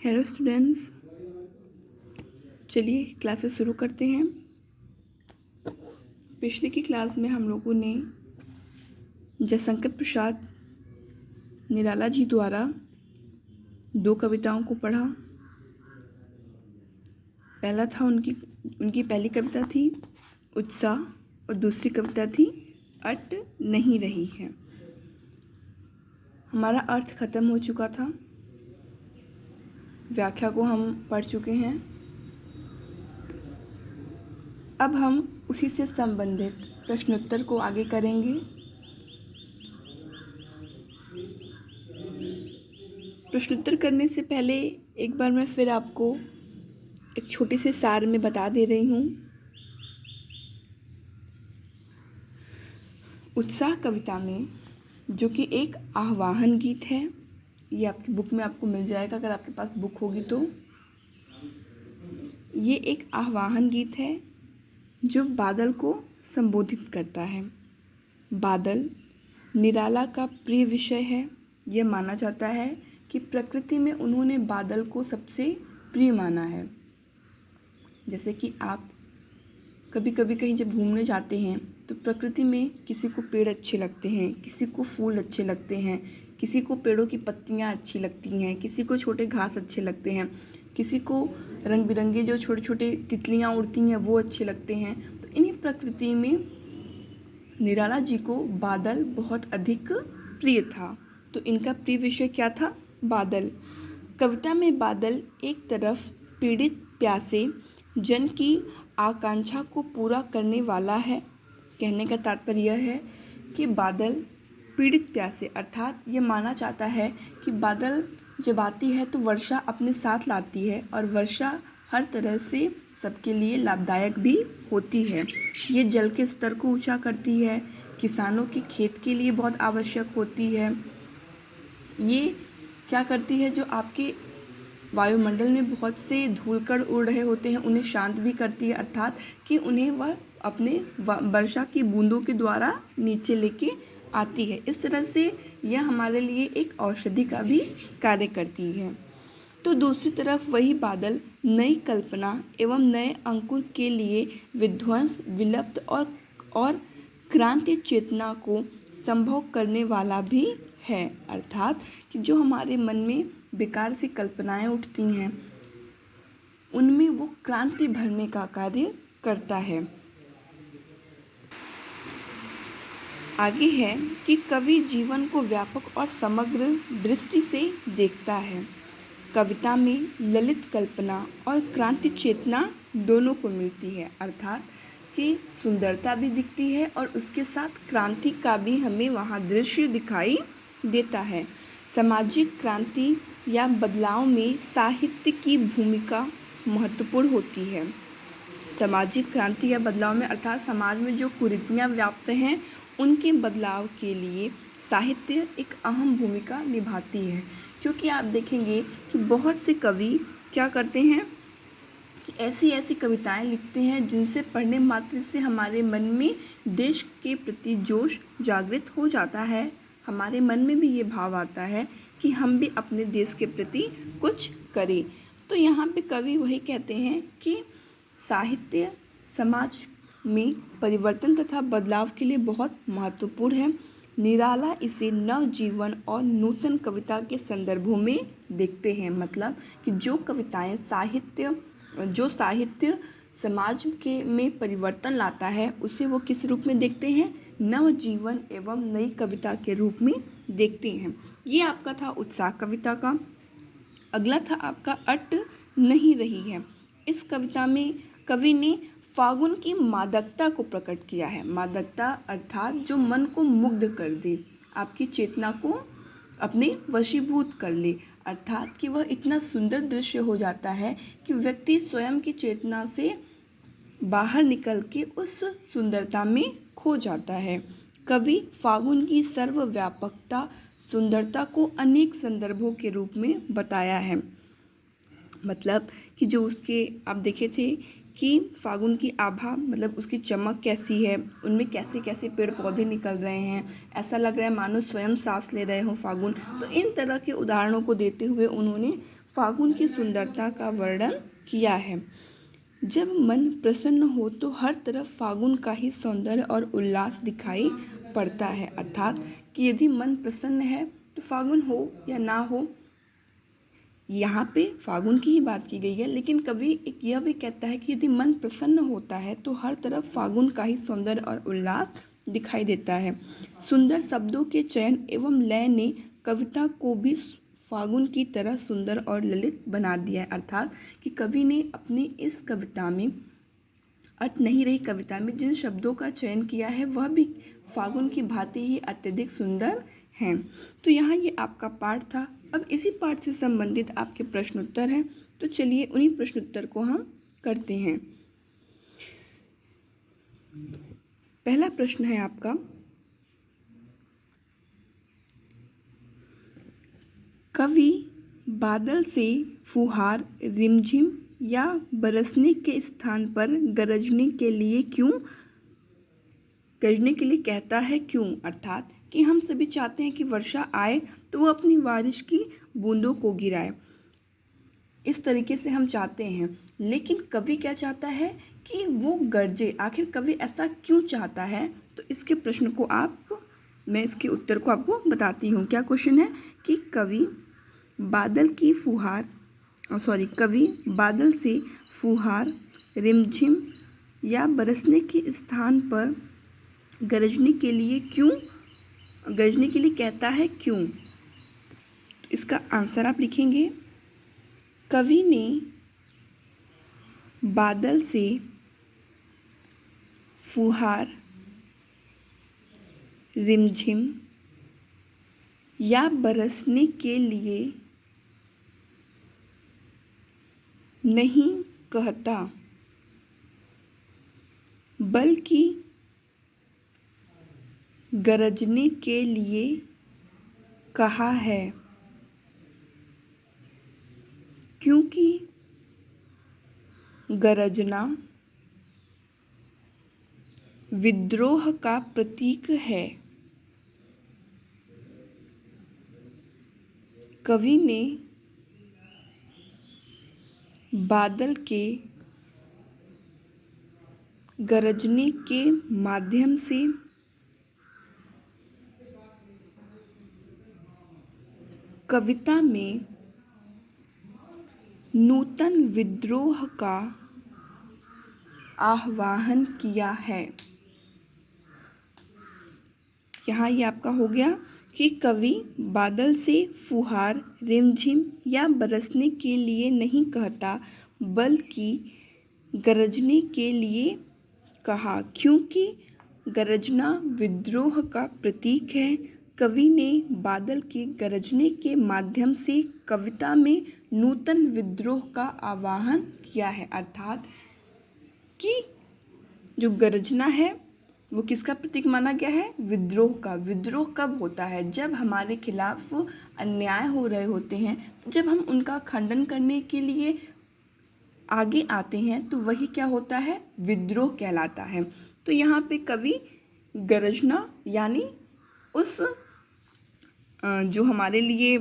Hello students, चलिए classes शुरू करते हैं। पिछले की क्लास में हम लोगों ने जयशंकर प्रसाद निराला जी द्वारा 2 कविताओं को पढ़ा। पहला था उनकी पहली कविता थी उत्साह और दूसरी कविता थी अट नहीं रही है। हमारा अर्थ खत्म हो चुका था, व्याख्या को हम पढ़ चुके हैं। अब हम उसी से संबंधित प्रश्नोत्तर को आगे करेंगे। प्रश्नोत्तर करने से पहले एक बार मैं फिर आपको एक छोटे से सार में बता दे रही हूँ। उत्साह कविता में जो कि एक आह्वान गीत है, ये आपकी बुक में आपको मिल जाएगा अगर आपके पास बुक होगी तो। ये एक आह्वान गीत है जो बादल को संबोधित करता है। बादल निराला का प्रिय विषय है। यह माना जाता है कि प्रकृति में उन्होंने बादल को सबसे प्रिय माना है। जैसे कि आप कभी कभी कहीं जब घूमने जाते हैं तो प्रकृति में किसी को पेड़ अच्छे लगते हैं, किसी को फूल अच्छे लगते हैं, किसी को पेड़ों की पत्तियां अच्छी लगती हैं, किसी को छोटे घास अच्छे लगते हैं, किसी को रंग बिरंगे जो छोटे छोटे तितलियां उड़ती हैं वो अच्छे लगते हैं। तो इन्हीं प्रकृति में निराला जी को बादल बहुत अधिक प्रिय था। तो इनका प्रिय विषय क्या था? बादल। कविता में बादल एक तरफ पीड़ित प्यासे जन की आकांक्षा को पूरा करने वाला है। कहने का तात्पर्य यह है कि बादल पीड़ित प्यासे, अर्थात ये माना जाता है कि बादल जब आती है तो वर्षा अपने साथ लाती है और वर्षा हर तरह से सबके लिए लाभदायक भी होती है। ये जल के स्तर को ऊंचा करती है, किसानों के खेत के लिए बहुत आवश्यक होती है। ये क्या करती है, जो आपके वायुमंडल में बहुत से धूलकण उड़ रहे होते हैं उन्हें शांत भी करती है, अर्थात कि उन्हें वह अपने वर्षा की बूंदों के द्वारा नीचे लेके आती है। इस तरह से यह हमारे लिए एक औषधि का भी कार्य करती है। तो दूसरी तरफ वही बादल नई कल्पना एवं नए अंकुर के लिए विध्वंस, विलुप्त और क्रांति चेतना को संभव करने वाला भी है। अर्थात कि जो हमारे मन में बेकार सी कल्पनाएं उठती हैं उनमें वो क्रांति भरने का कार्य करता है। आगे है कि कवि जीवन को व्यापक और समग्र दृष्टि से देखता है। कविता में ललित कल्पना और क्रांति चेतना दोनों को मिलती है, अर्थात कि सुंदरता भी दिखती है और उसके साथ क्रांति का भी हमें वहाँ दृश्य दिखाई देता है। सामाजिक क्रांति या बदलाव में साहित्य की भूमिका महत्वपूर्ण होती है। सामाजिक क्रांति या बदलाव में, अर्थात समाज में जो कुरीतियाँ व्याप्त हैं उनके बदलाव के लिए साहित्य एक अहम भूमिका निभाती है। क्योंकि आप देखेंगे कि बहुत से कवि क्या करते हैं कि ऐसी ऐसी कविताएं लिखते हैं जिनसे पढ़ने मात्र से हमारे मन में देश के प्रति जोश जागृत हो जाता है। हमारे मन में भी ये भाव आता है कि हम भी अपने देश के प्रति कुछ करें। तो यहाँ पे कवि वही कहते हैं कि साहित्य समाज में परिवर्तन तथा बदलाव के लिए बहुत महत्वपूर्ण है। निराला इसे नवजीवन और नूतन कविता के संदर्भों में देखते हैं। मतलब कि जो कविताएं साहित्य समाज के में परिवर्तन लाता है उसे वो किस रूप में देखते हैं? नवजीवन एवं नई कविता के रूप में देखते हैं। ये आपका था उत्साह कविता का। अगला था आपका अट नहीं रही है। इस कविता में कवि ने फागुन की मादकता को प्रकट किया है। मादकता अर्थात जो मन को मुग्ध कर दे, आपकी चेतना को अपने वशीभूत कर ले, अर्थात कि वह इतना सुंदर दृश्य हो जाता है कि व्यक्ति स्वयं की चेतना से बाहर निकल के उस सुंदरता में खो जाता है। कवि फागुन की सर्वव्यापकता सुंदरता को अनेक संदर्भों के रूप में बताया है। मतलब कि जो उसके आप देखे थे कि फागुन की आभा, मतलब उसकी चमक कैसी है, उनमें कैसे कैसे पेड़ पौधे निकल रहे हैं, ऐसा लग रहा है मानो स्वयं सांस ले रहे हों फागुन। तो इन तरह के उदाहरणों को देते हुए उन्होंने फागुन की सुंदरता का वर्णन किया है। जब मन प्रसन्न हो तो हर तरफ फागुन का ही सौंदर्य और उल्लास दिखाई पड़ता है। अर्थात कि यदि मन प्रसन्न है तो फागुन हो या ना हो, यहाँ पे फागुन की ही बात की गई है, लेकिन कवि एक यह भी कहता है कि यदि मन प्रसन्न होता है तो हर तरफ फागुन का ही सौंदर्य और उल्लास दिखाई देता है। सुंदर शब्दों के चयन एवं लय ने कविता को भी फागुन की तरह सुंदर और ललित बना दिया है। अर्थात कि कवि ने अपनी इस कविता में, अट नहीं रही कविता में, जिन शब्दों का चयन किया है वह भी फागुन की भांति ही अत्यधिक सुंदर हैं। तो यहाँ ये आपका पाठ था। अब इसी पाठ से संबंधित आपके प्रश्नोत्तर हैं, तो चलिए उन्हीं प्रश्नोत्तर को हम करते हैं। पहला प्रश्न है आपका, कवि बादल से फुहार रिमझिम या बरसने के स्थान पर गरजने के लिए कहता है क्यों? अर्थात कि हम सभी चाहते हैं कि वर्षा आए तो वो अपनी बारिश की बूंदों को गिराए, इस तरीके से हम चाहते हैं, लेकिन कवि क्या चाहता है कि वो गरजे। आखिर कवि ऐसा क्यों चाहता है? तो इसके प्रश्न को मैं इसके उत्तर को आपको बताती हूँ। क्या क्वेश्चन है कि कवि बादल से फुहार रिमझिम या बरसने के स्थान पर गरजने के लिए कहता है क्यों? इसका आंसर आप लिखेंगे, कवि ने बादल से फुहार रिमझिम या बरसने के लिए नहीं कहता, बल्कि गरजने के लिए कहा है, क्योंकि गरजना विद्रोह का प्रतीक है। कवि ने बादल के गरजने के माध्यम से कविता में नूतन विद्रोह का आह्वान किया है। यहाँ ये आपका हो गया कि कवि बादल से फुहार रिमझिम या बरसने के लिए नहीं कहता, बल्कि गरजने के लिए कहा, क्योंकि गरजना विद्रोह का प्रतीक है। कवि ने बादल के गरजने के माध्यम से कविता में नूतन विद्रोह का आह्वान किया है। अर्थात कि जो गरजना है वो किसका प्रतीक माना गया है? विद्रोह का। विद्रोह कब होता है? जब हमारे खिलाफ अन्याय हो रहे होते हैं, जब हम उनका खंडन करने के लिए आगे आते हैं तो वही क्या होता है? विद्रोह कहलाता है। तो यहाँ पे कवि गरजना यानी उस जो हमारे लिए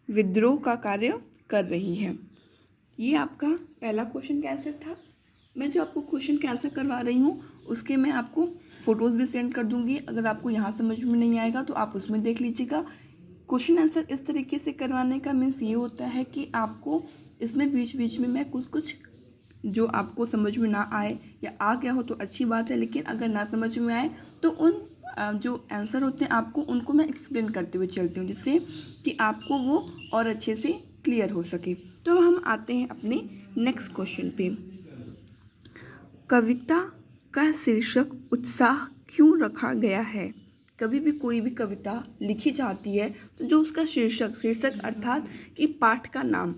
विद्रोह का कार्य कर रही है। ये आपका पहला क्वेश्चन का आंसर था। मैं जो आपको क्वेश्चन का आंसर करवा रही हूँ उसके मैं आपको फ़ोटोज़ भी सेंड कर दूँगी। अगर आपको यहाँ समझ में नहीं आएगा तो आप उसमें देख लीजिएगा। क्वेश्चन आंसर इस तरीके से करवाने का मीन्स ये होता है कि आपको इसमें बीच बीच में मैं कुछ जो आपको समझ में ना आए या आ गया हो तो अच्छी बात है, लेकिन अगर ना समझ में आए तो उन जो आंसर होते हैं आपको उनको मैं एक्सप्लेन करते हुए चलती हूँ, जिससे कि आपको वो और अच्छे से क्लियर हो सके। तो हम आते हैं अपने नेक्स्ट क्वेश्चन पे। कविता का शीर्षक उत्साह क्यों रखा गया है? कभी भी कोई भी कविता लिखी जाती है तो जो उसका शीर्षक अर्थात कि पाठ का नाम,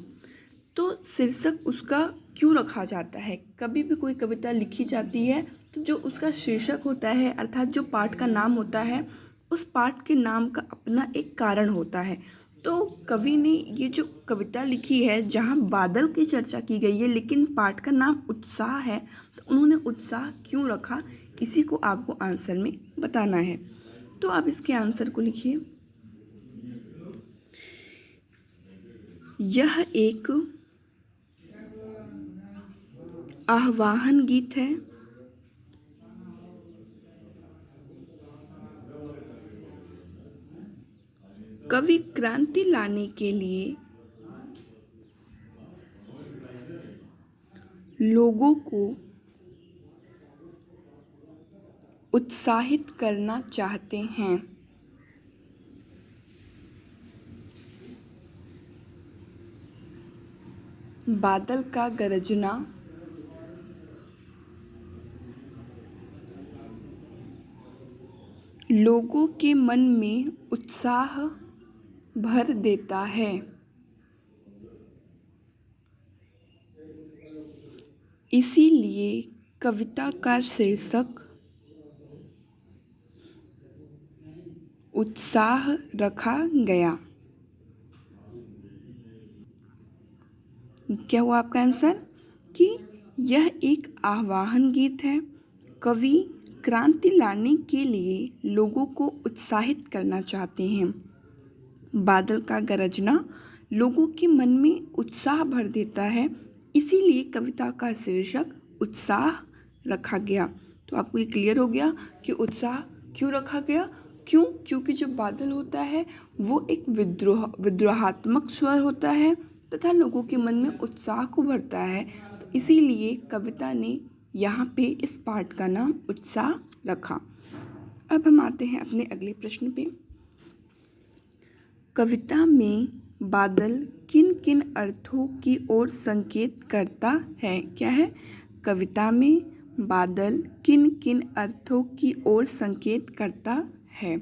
तो शीर्षक उसका क्यों रखा जाता है? कभी भी कोई कविता लिखी जाती है तो जो उसका शीर्षक होता है अर्थात जो पाठ का नाम होता है, उस पाठ के नाम का अपना एक कारण होता है। तो कवि ने ये जो कविता लिखी है जहाँ बादल की चर्चा की गई है लेकिन पाठ का नाम उत्साह है, तो उन्होंने उत्साह क्यों रखा, इसी को आपको आंसर में बताना है। तो आप इसके आंसर को लिखिए। यह एक आह्वान गीत है। कवि क्रांति लाने के लिए लोगों को उत्साहित करना चाहते हैं। बादल का गरजना लोगों के मन में उत्साह भर देता है। इसीलिए कविता का शीर्षक उत्साह रखा गया। क्या हुआ आपका आंसर? कि यह एक आह्वान गीत है। कवि क्रांति लाने के लिए लोगों को उत्साहित करना चाहते हैं। बादल का गरजना लोगों के मन में उत्साह भर देता है। इसीलिए कविता का शीर्षक उत्साह रखा गया। तो आपको ये क्लियर हो गया कि उत्साह क्यों रखा गया? क्योंकि जो बादल होता है वो एक विद्रोहात्मक स्वर होता है तथा लोगों के मन में उत्साह को भरता है। तो इसीलिए कविता ने यहाँ पे इस पाठ का नाम उत्साह रखा। अब हम आते हैं अपने अगले प्रश्न पे। कविता में बादल किन किन अर्थों की ओर संकेत करता है? क्या है? कविता में बादल किन किन अर्थों की ओर संकेत करता है?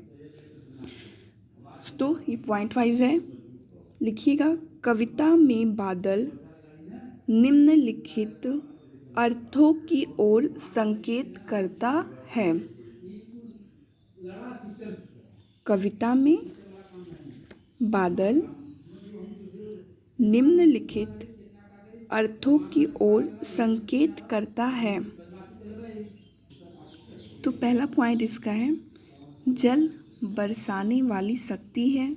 तो ये पॉइंट वाइज है, लिखिएगा। कविता में बादल निम्नलिखित अर्थों की ओर संकेत करता है। कविता में बादल निम्नलिखित अर्थों की ओर संकेत करता है। तो पहला पॉइंट इसका है, जल बरसाने वाली शक्ति है।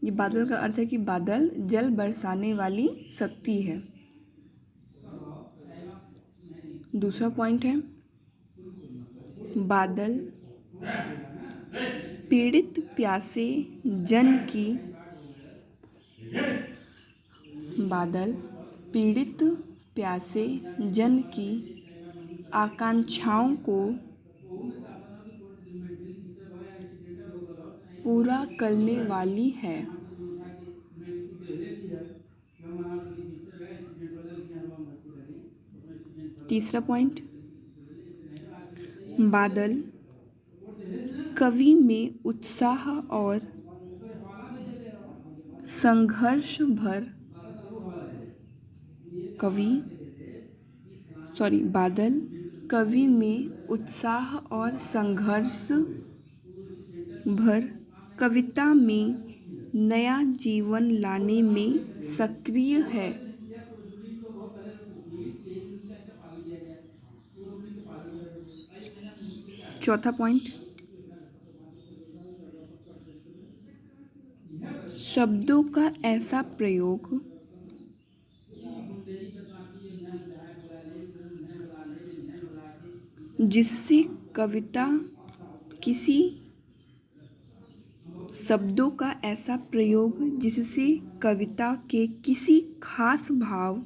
ये बादल का अर्थ है कि बादल जल बरसाने वाली शक्ति है। दूसरा पॉइंट है, बादल पीड़ित प्यासे जन की बादल पीड़ित प्यासे जन की आकांक्षाओं को पूरा करने वाली है। तीसरा पॉइंट, बादल कवि में उत्साह और संघर्ष भर बादल कवि में उत्साह और संघर्ष भर कविता में नया जीवन लाने में सक्रिय है। चौथा पॉइंट, शब्दों का ऐसा प्रयोग जिससे कविता के किसी खास भाव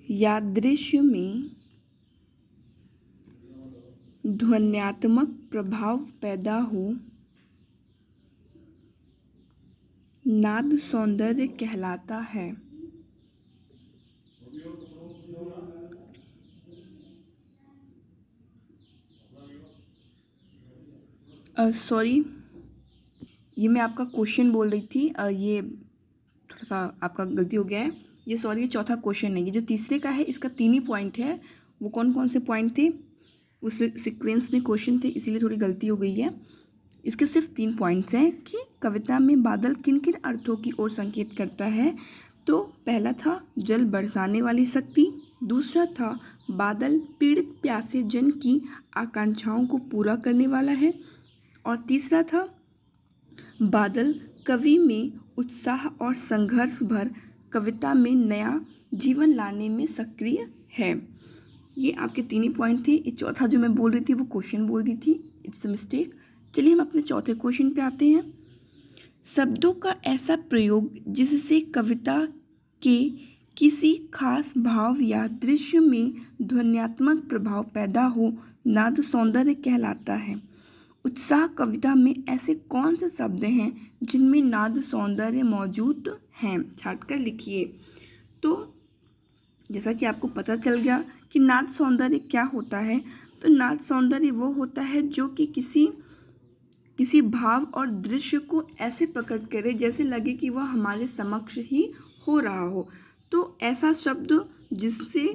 या दृश्य में ध्वन्यात्मक प्रभाव पैदा हो, नाद सौंदर्य कहलाता है। सॉरी, ये मैं आपका क्वेश्चन बोल रही थी, ये थोड़ा सा आपका गलती हो गया है। ये चौथा क्वेश्चन है। ये जो तीसरे का है इसका 3 ही पॉइंट है। वो कौन कौन से पॉइंट थे? उस सीक्वेंस में क्वेश्चन थे, इसीलिए थोड़ी गलती हो गई है। इसके सिर्फ 3 पॉइंट्स हैं कि कविता में बादल किन किन अर्थों की ओर संकेत करता है। तो पहला था जल बरसाने वाली शक्ति, दूसरा था बादल पीड़ित प्यासे जन की आकांक्षाओं को पूरा करने वाला है, और तीसरा था बादल कवि में उत्साह और संघर्ष भर कविता में नया जीवन लाने में सक्रिय है। ये आपके 3 ही पॉइंट थे। ये चौथा जो मैं बोल रही थी वो क्वेश्चन बोल दी थी, इट्स अ मिस्टेक। चलिए हम अपने चौथे क्वेश्चन पे आते हैं। शब्दों का ऐसा प्रयोग जिससे कविता के किसी खास भाव या दृश्य में ध्वन्यात्मक प्रभाव पैदा हो नाद सौंदर्य कहलाता है। उत्साह कविता में ऐसे कौन से शब्द हैं जिनमें नाद सौंदर्य मौजूद हैं? छाट कर लिखिए। तो जैसा कि आपको पता चल गया कि नाद सौंदर्य क्या होता है, तो नाद सौंदर्य वो होता है जो कि किसी भाव और दृश्य को ऐसे प्रकट करे जैसे लगे कि वह हमारे समक्ष ही हो रहा हो। तो ऐसा शब्द जिससे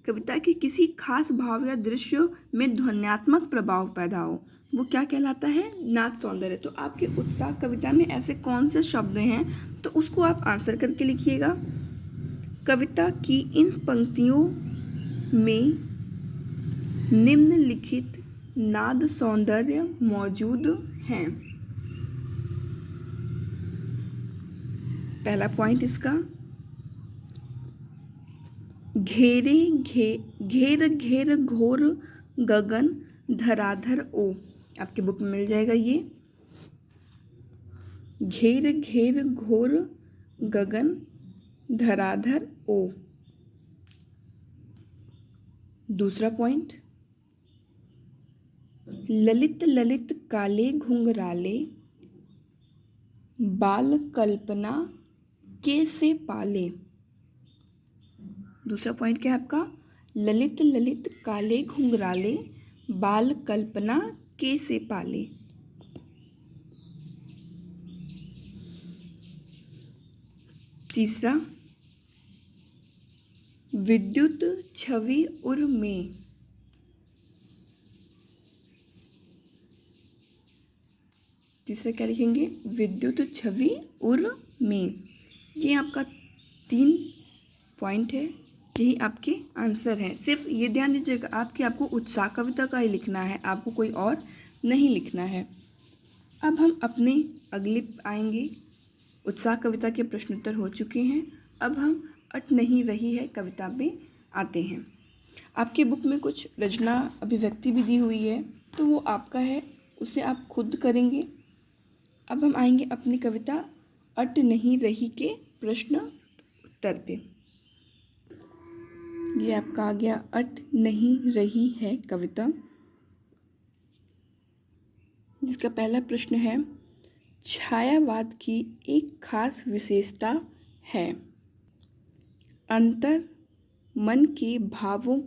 कविता के किसी खास भाव या दृश्य में ध्वन्यात्मक प्रभाव पैदा हो, वो क्या कहलाता है? नाद सौंदर्य। तो आपके उत्साह कविता में ऐसे कौन से शब्द हैं, तो उसको आप आंसर करके लिखिएगा। कविता की इन पंक्तियों में निम्नलिखित नाद सौंदर्य मौजूद हैं। पहला पॉइंट इसका, घेर घेर घोर गगन धराधर ओ। आपके बुक में मिल जाएगा ये, घेर घेर घोर गगन धराधर ओ। दूसरा पॉइंट, ललित ललित काले घुंघराले बाल कल्पना के से पाले। दूसरा पॉइंट क्या है आपका? ललित ललित काले घुंघराले बाल कल्पना के से पाले। तीसरा, विद्युत छवि उर में। तीसरा क्या लिखेंगे? विद्युत छवि उर में। ये आपका 3 पॉइंट है, यही आपके आंसर हैं। सिर्फ ये ध्यान दीजिएगा आपको उत्साह कविता का ही लिखना है, आपको कोई और नहीं लिखना है। अब हम अपने अगले आएंगे। उत्साह कविता के प्रश्नोत्तर हो चुके हैं, अब हम अट नहीं रही है कविता पे आते हैं। आपके बुक में कुछ रचना अभिव्यक्ति भी दी हुई है, तो वो आपका है, उसे आप खुद करेंगे। अब हम आएंगे अपनी कविता अट नहीं रही के प्रश्न उत्तर पे। ये आपका आ गया अट नहीं रही है कविता, जिसका पहला प्रश्न है, छायावाद की एक खास विशेषता है। अंतर मन के भावों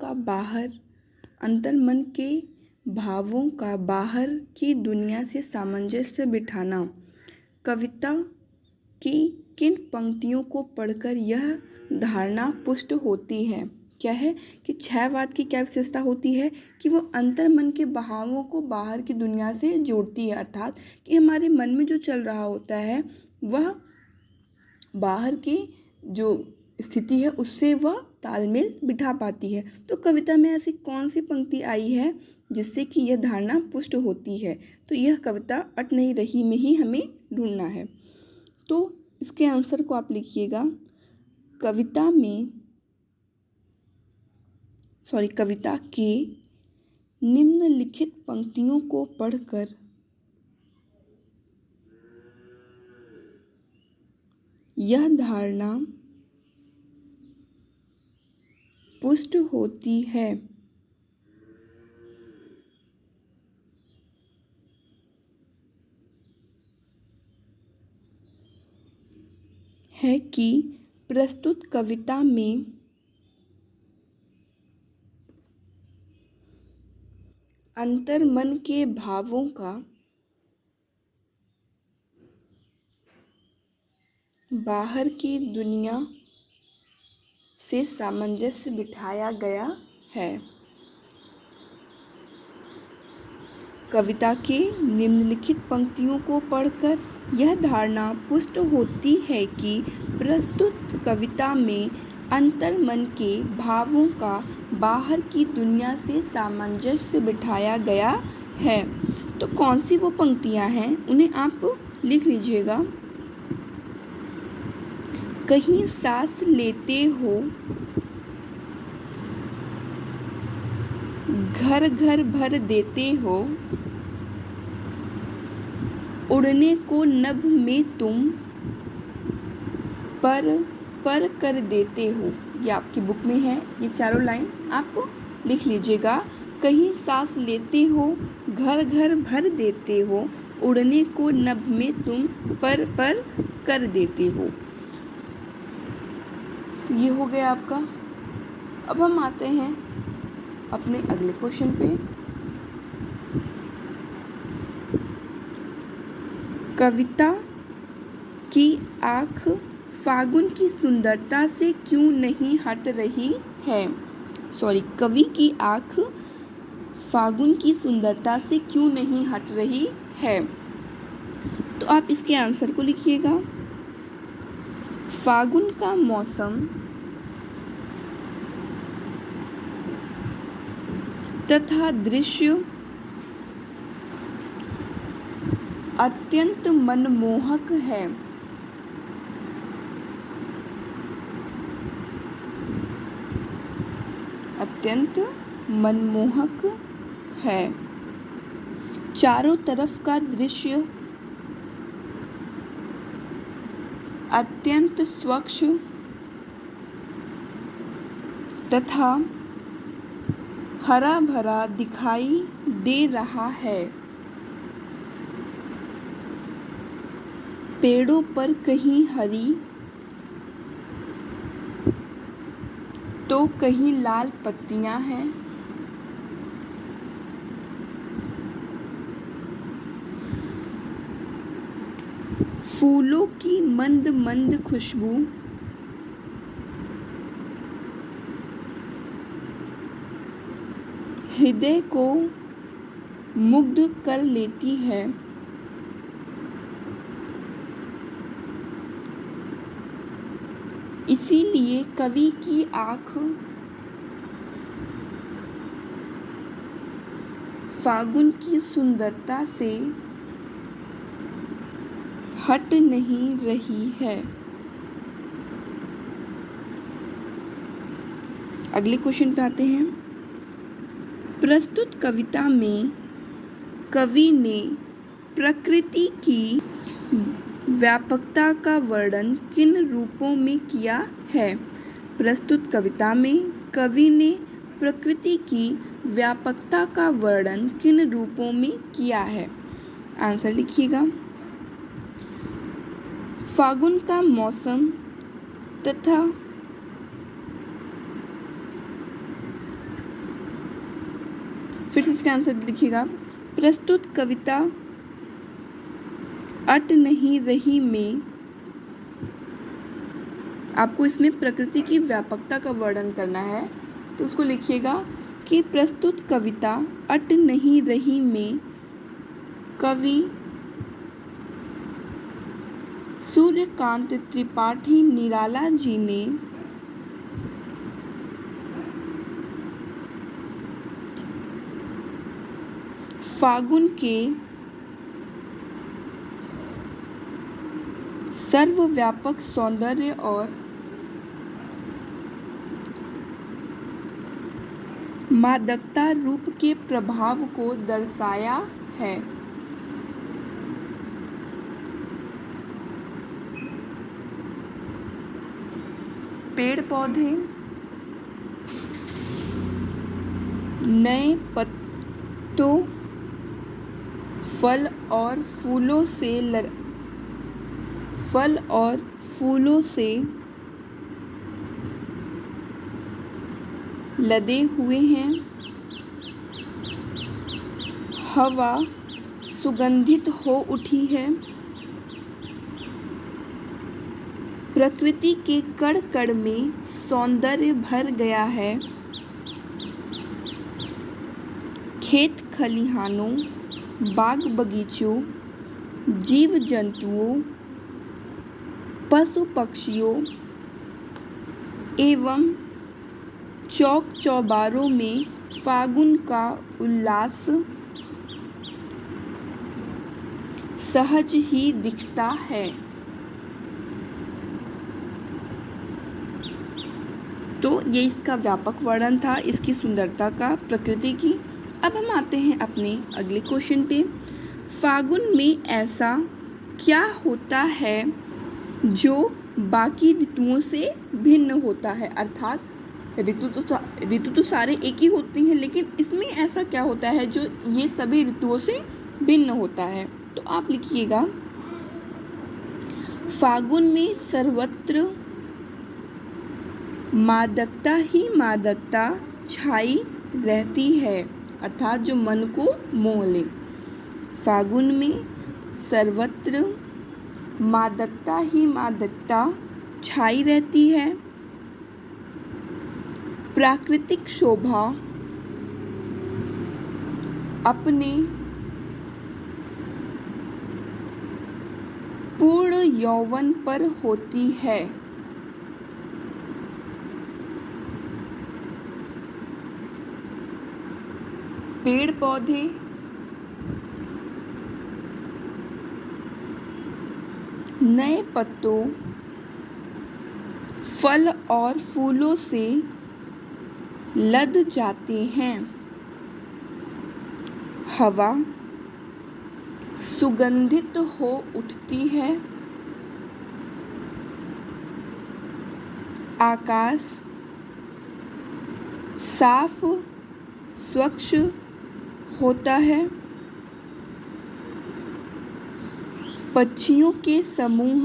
का बाहर की दुनिया से सामंजस्य बिठाना। कविता की किन पंक्तियों को पढ़कर यह धारणा पुष्ट होती है? क्या है कि छायावाद की क्या विशेषता होती है कि वो अंतर मन के भावों को बाहर की दुनिया से जोड़ती है, अर्थात कि हमारे मन में जो चल रहा होता है वह बाहर की जो स्थिति है उससे वह तालमेल बिठा पाती है। तो कविता में ऐसी कौन सी पंक्ति आई है जिससे कि यह धारणा पुष्ट होती है? तो यह कविता अट नहीं रही में ही हमें ढूंढना है। तो इसके आंसर को आप लिखिएगा, कविता के निम्नलिखित पंक्तियों को पढ़कर यह धारणा पुष्ट होती है कि प्रस्तुत कविता में अंतर मन के भावों का बाहर की दुनिया से सामंजस्य बिठाया गया है। कविता के निम्नलिखित पंक्तियों को पढ़कर यह धारणा पुष्ट होती है कि प्रस्तुत कविता में अंतर मन के भावों का बाहर की दुनिया से सामंजस्य बिठाया गया है। तो कौन सी वो पंक्तियां हैं उन्हें आप लिख लीजिएगा। कहीं सांस लेते हो, घर घर भर देते हो, उड़ने को नभ में तुम पर कर देते हो। ये आपकी बुक में है, ये चारों लाइन आप लिख लीजिएगा। कहीं सांस लेते हो, घर घर भर देते हो, उड़ने को नभ में तुम पर कर देते हो। तो ये हो गया आपका। अब हम आते हैं अपने अगले क्वेश्चन पे। कविता की आँख फागुन की सुंदरता से क्यों नहीं हट रही है? कवि की आँख फागुन की सुंदरता से क्यों नहीं हट रही है? तो आप इसके आंसर को लिखिएगा। फागुन का मौसम तथा दृश्य अत्यंत मनमोहक है। अत्यंत मनमोहक है। चारों तरफ का दृश्य अत्यंत स्वच्छ तथा हरा भरा दिखाई दे रहा है। पेड़ों पर कहीं हरी तो कहीं लाल पत्तियां हैं। फूलों की मंद मंद खुशबू हृदय को मुग्ध कर लेती है। इसीलिए कवि की आँख फागुन की सुंदरता से हट नहीं रही है। अगले क्वेश्चन पे आते हैं। प्रस्तुत कविता में कवि ने प्रकृति की व्यापकता का वर्णन किन रूपों में किया है? प्रस्तुत कविता में कवि ने प्रकृति की व्यापकता का वर्णन किन रूपों में किया है? आंसर लिखिएगा। फागुन का मौसम तथा फिर से इसका आंसर लिखिएगा। प्रस्तुत कविता अट नहीं रही में आपको इसमें प्रकृति की व्यापकता का वर्णन करना है, तो उसको लिखिएगा कि प्रस्तुत कविता अट नहीं रही में कवि सूर्यकांत त्रिपाठी निराला जी ने फागुन के सर्वव्यापक सौंदर्य और मादकता रूप के प्रभाव को दर्शाया है। पेड़ पौधे नए पत्तों, फल और फूलों से लदे हुए हैं। हवा सुगंधित हो उठी है। प्रकृति के कण कण में सौंदर्य भर गया है। खेत खलिहानों, बाग बगीचों, जीव जंतुओं, पशु पक्षियों एवं चौक चौबारों में फागुन का उल्लास सहज ही दिखता है। तो ये इसका व्यापक वर्णन था इसकी सुंदरता का, प्रकृति की। अब हम आते हैं अपने अगले क्वेश्चन पे। फागुन में ऐसा क्या होता है जो बाकी ऋतुओं से भिन्न होता है? अर्थात ऋतु तो सारे एक ही होते हैं, लेकिन इसमें ऐसा क्या होता है जो ये सभी ऋतुओं से भिन्न होता है? तो आप लिखिएगा, फागुन में सर्वत्र मादकता ही मादकता छाई रहती है, अर्थात जो मन को मोह ले। फागुन में सर्वत्र मादकता ही मादकता छाई रहती है। प्राकृतिक शोभा अपने पूर्ण यौवन पर होती है। पेड़ पौधे नए पत्तों, फल और फूलों से लद जाते हैं। हवा सुगंधित हो उठती है। आकाश साफ स्वच्छ होता है। पक्षियों के समूह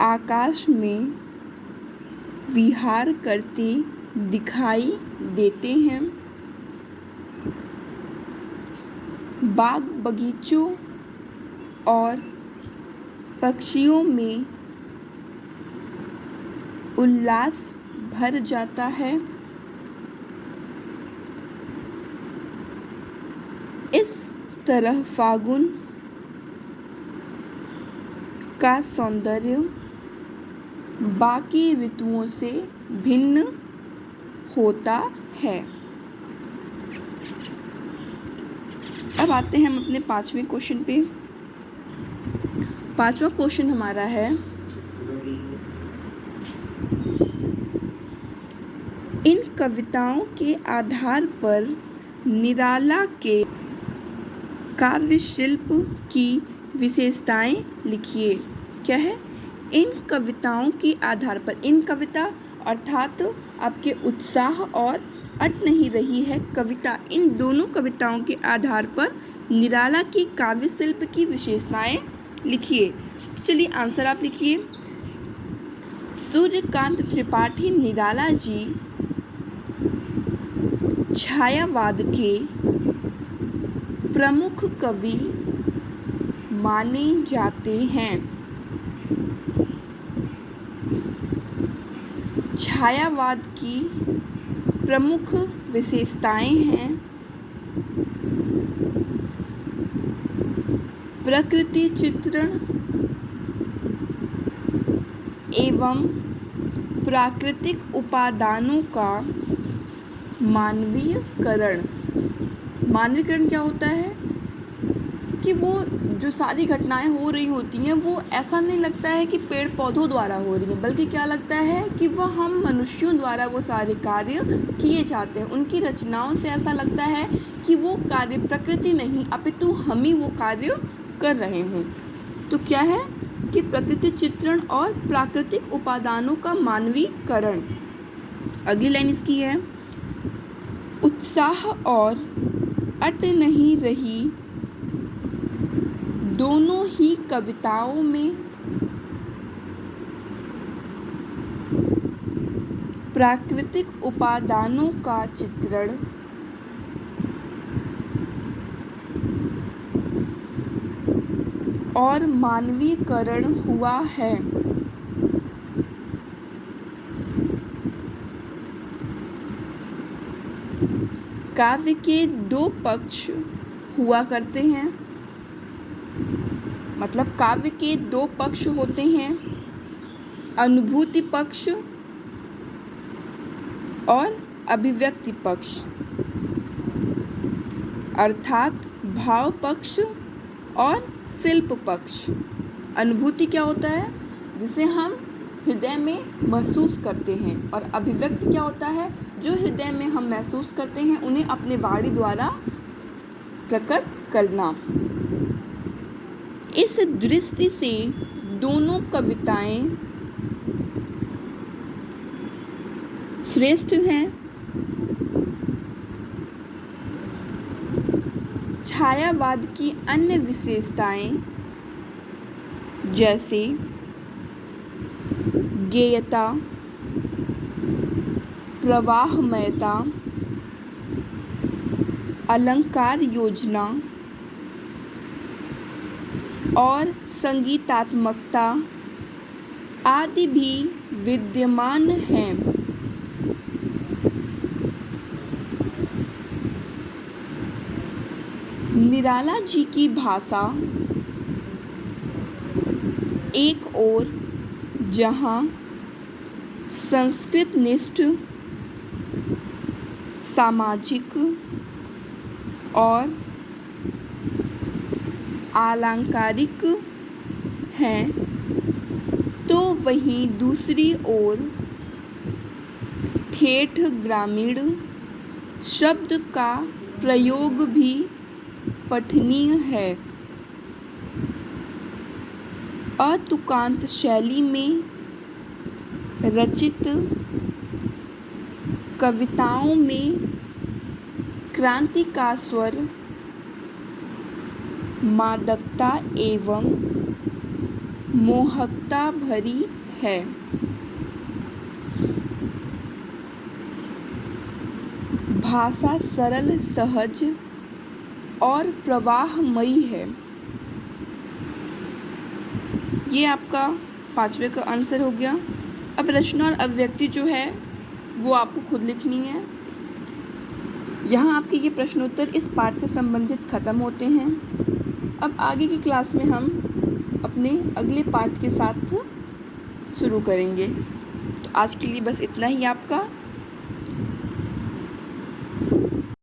आकाश में विहार करते दिखाई देते हैं। बाग बगीचों और पक्षियों में उल्लास भर जाता है। इस तरह फागुन का सौंदर्य बाकी ऋतुओं से भिन्न होता है। अब आते हैं हम अपने 5वें क्वेश्चन पे। 5वां क्वेश्चन हमारा है, इन कविताओं के आधार पर निराला के काव्य शिल्प की विशेषताएं लिखिए। क्या है? इन कविताओं के आधार पर, इन कविता अर्थात आपके उत्साह और अट नहीं रही है कविता, इन दोनों कविताओं के आधार पर निराला की काव्य शिल्प की विशेषताएं लिखिए। चलिए आंसर आप लिखिए। सूर्यकांत त्रिपाठी निराला जी छायावाद के प्रमुख कवि माने जाते हैं। छायावाद की प्रमुख विशेषताएं हैं प्रकृति चित्रण एवं प्राकृतिक उपादानों का मानवीयकरण। मानवीयकरण क्या होता है कि वो जो सारी घटनाएं हो रही होती हैं वो ऐसा नहीं लगता है कि पेड़ पौधों द्वारा हो रही हैं, बल्कि क्या लगता है कि वह हम मनुष्यों द्वारा वो सारे कार्य किए जाते हैं। उनकी रचनाओं से ऐसा लगता है कि वो कार्य प्रकृति नहीं अपितु हम ही वो कार्य कर रहे हों। तो क्या है कि प्रकृति चित्रण और प्राकृतिक उपादानों का मानवीकरण। अगली लाइन इसकी है, उत्साह और अट नहीं रही दोनों ही कविताओं में प्राकृतिक उपादानों का चित्रण और मानवीकरण हुआ है। काव्य के दो पक्ष हुआ करते हैं, मतलब काव्य के दो पक्ष होते हैं, अनुभूति पक्ष और अभिव्यक्ति पक्ष। अर्थात भाव पक्ष और शिल्प पक्ष। अनुभूति क्या होता है? जिसे हम हृदय में महसूस करते हैं, और अभिव्यक्ति क्या होता है? जो हृदय में हम महसूस करते हैं उन्हें अपने वाणी द्वारा प्रकट करना। इस दृष्टि से दोनों कविताएं श्रेष्ठ हैं। छायावाद की अन्य विशेषताएं जैसे गेयता, प्रवाहमयता, अलंकार योजना और संगीतात्मकता आदि भी विद्यमान हैं। निराला जी की भाषा एक ओर जहाँ संस्कृतनिष्ठ, सामाजिक और आलंकारिक हैं, तो वहीं दूसरी ओर ठेठ ग्रामीण शब्द का प्रयोग भी पठनीय है। अतुकांत शैली में रचित कविताओं में क्रांति का स्वर, मादकता एवं मोहकता भरी है। भाषा सरल, सहज और प्रवाहमयी है। ये आपका 5वें का आंसर हो गया। अब रचना और अभिव्यक्ति जो है वो आपको खुद लिखनी है। यहाँ आपके ये प्रश्नोत्तर इस पाठ से संबंधित ख़त्म होते हैं। अब आगे की क्लास में हम अपने अगले पाठ के साथ शुरू करेंगे। तो आज के लिए बस इतना ही आपका।